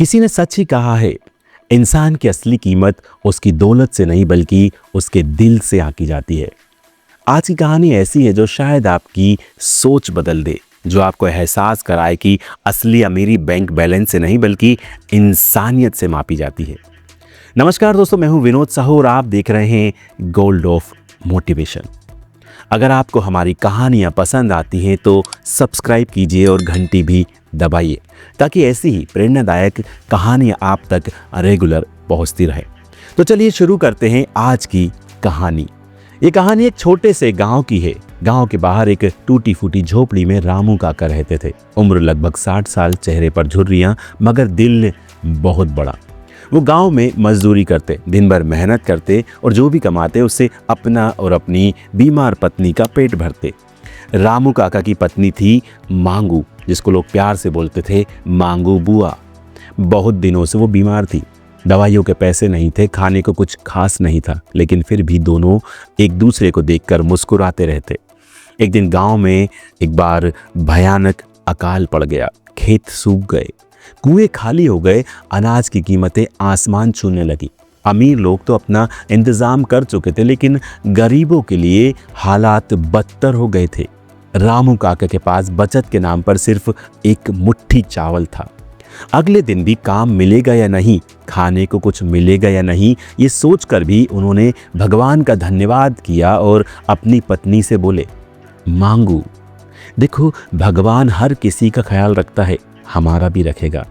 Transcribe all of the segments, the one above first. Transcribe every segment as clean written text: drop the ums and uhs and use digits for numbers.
किसी ने सच ही कहा है, इंसान की असली कीमत उसकी दौलत से नहीं बल्कि उसके दिल से आकी जाती है। आज की कहानी ऐसी है जो शायद आपकी सोच बदल दे, जो आपको एहसास कराए कि असली अमीरी बैंक बैलेंस से नहीं बल्कि इंसानियत से मापी जाती है। नमस्कार दोस्तों, मैं हूं विनोद साहू और आप देख रहे हैं गोल्ड ऑफ मोटिवेशन। अगर आपको हमारी कहानियां पसंद आती हैं तो सब्सक्राइब कीजिए और घंटी भी दबाइए ताकि ऐसी ही प्रेरणादायक कहानियां आप तक रेगुलर पहुंचती रहे। तो चलिए शुरू करते हैं आज की कहानी। ये कहानी एक छोटे से गांव की है। गांव के बाहर एक टूटी फूटी झोपड़ी में रामू काका रहते थे। उम्र लगभग 60 साल, चेहरे पर झुर्रियां मगर दिल बहुत बड़ा। वो गांव में मजदूरी करते, दिन भर मेहनत करते और जो भी कमाते उससे अपना और अपनी बीमार पत्नी का पेट भरते। रामू काका की पत्नी थी मांगू, जिसको लोग प्यार से बोलते थे मांगू बुआ। बहुत दिनों से वो बीमार थी, दवाइयों के पैसे नहीं थे, खाने को कुछ खास नहीं था, लेकिन फिर भी दोनों एक दूसरे को देखकर मुस्कुराते रहते। एक दिन गांव में एक बार भयानक अकाल पड़ गया। खेत सूख गए, कुएं खाली हो गए, अनाज की कीमतें आसमान छूने लगी। अमीर लोग तो अपना इंतजाम कर चुके थे, लेकिन गरीबों के लिए हालात बदतर हो गए थे। रामू काका के पास बचत के नाम पर सिर्फ एक मुट्ठी चावल था। अगले दिन भी काम मिलेगा या नहीं, खाने को कुछ मिलेगा या नहीं, ये सोचकर भी उन्होंने भगवान का धन्यवाद किया और अपनी पत्नी से बोले, मांगू देखो, भगवान हर किसी का ख्याल रखता है, हमारा भी रखेगा।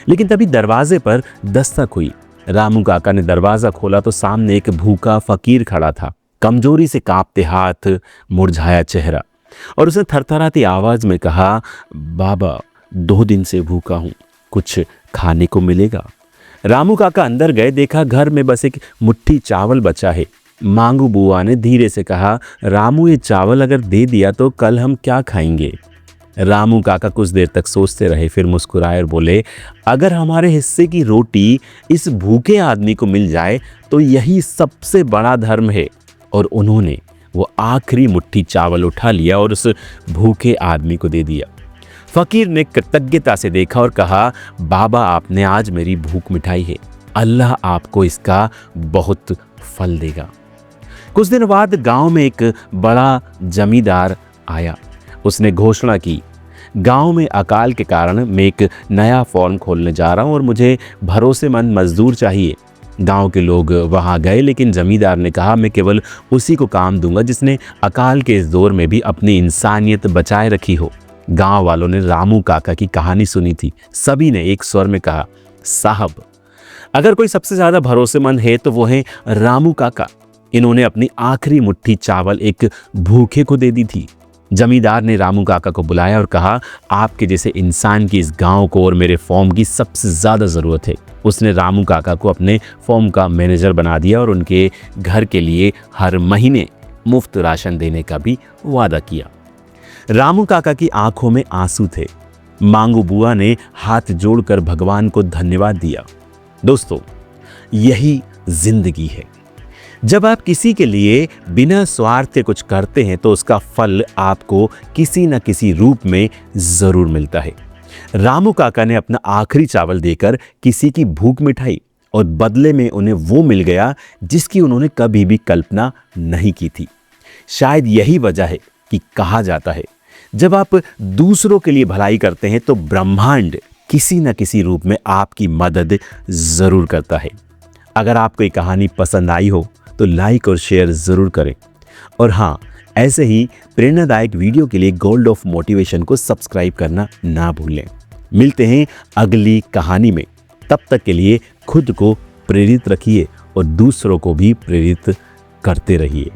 लेकिन तभी दरवाजे पर दस्तक हुई। रामू काका ने दरवाजा खोला तो सामने एक भूखा फकीर खड़ा था, कमजोरी से कांपते हाथ, मुरझाया चेहरा, और उसने थरथराती आवाज में कहा, बाबा 2 दिन से भूखा हूं, कुछ खाने को मिलेगा? रामू काका अंदर गए, देखा घर में बस एक मुट्ठी चावल बचा है। मांगू बुआ ने धीरे से कहा, रामू ये चावल अगर दे दिया तो कल हम क्या खाएंगे? रामू काका कुछ देर तक सोचते रहे, फिर मुस्कुराए और बोले, अगर हमारे हिस्से की रोटी इस भूखे आदमी को मिल जाए तो यही सबसे बड़ा धर्म है। और उन्होंने वो आखिरी मुट्ठी चावल उठा लिया और उस भूखे आदमी को दे दिया। फकीर ने कृतज्ञता से देखा और कहा, बाबा आपने आज मेरी भूख मिटाई है, अल्लाह आपको इसका बहुत फल देगा। कुछ दिन बाद गांव में एक बड़ा जमींदार आया। उसने घोषणा की, गांव में अकाल के कारण मैं एक नया फॉर्म खोलने जा रहा हूं और मुझे भरोसेमंद मजदूर चाहिए। गांव के लोग वहां गए, लेकिन जमींदार ने कहा, मैं केवल उसी को काम दूंगा जिसने अकाल के इस दौर में भी अपनी इंसानियत बचाए रखी हो। गांव वालों ने रामू काका की कहानी सुनी थी। सभी ने एक स्वर में कहा, साहब, अगर कोई सबसे ज्यादा भरोसेमंद है तो वो है रामू काका। इन्होंने अपनी आखिरी मुट्ठी चावल एक भूखे को दे दी थी। जमींदार ने रामू काका को बुलाया और कहा, आपके जैसे इंसान की इस गांव को और मेरे फॉर्म की सबसे ज़्यादा ज़रूरत है। उसने रामू काका को अपने फॉर्म का मैनेजर बना दिया और उनके घर के लिए हर महीने मुफ्त राशन देने का भी वादा किया। रामू काका की आंखों में आंसू थे। मांगू बुआ ने हाथ जोड़कर भगवान को धन्यवाद दिया। दोस्तों, यही जिंदगी है। जब आप किसी के लिए बिना स्वार्थ के कुछ करते हैं तो उसका फल आपको किसी न किसी रूप में जरूर मिलता है। रामू काका ने अपना आखिरी चावल देकर किसी की भूख मिटाई और बदले में उन्हें वो मिल गया जिसकी उन्होंने कभी भी कल्पना नहीं की थी। शायद यही वजह है कि कहा जाता है, जब आप दूसरों के लिए भलाई करते हैं तो ब्रह्मांड किसी न किसी रूप में आपकी मदद जरूर करता है। अगर आपको ये कहानी पसंद आई हो तो लाइक और शेयर ज़रूर करें। और हाँ, ऐसे ही प्रेरणादायक वीडियो के लिए गोल्ड ऑफ मोटिवेशन को सब्सक्राइब करना ना भूलें। मिलते हैं अगली कहानी में। तब तक के लिए खुद को प्रेरित रखिए और दूसरों को भी प्रेरित करते रहिए।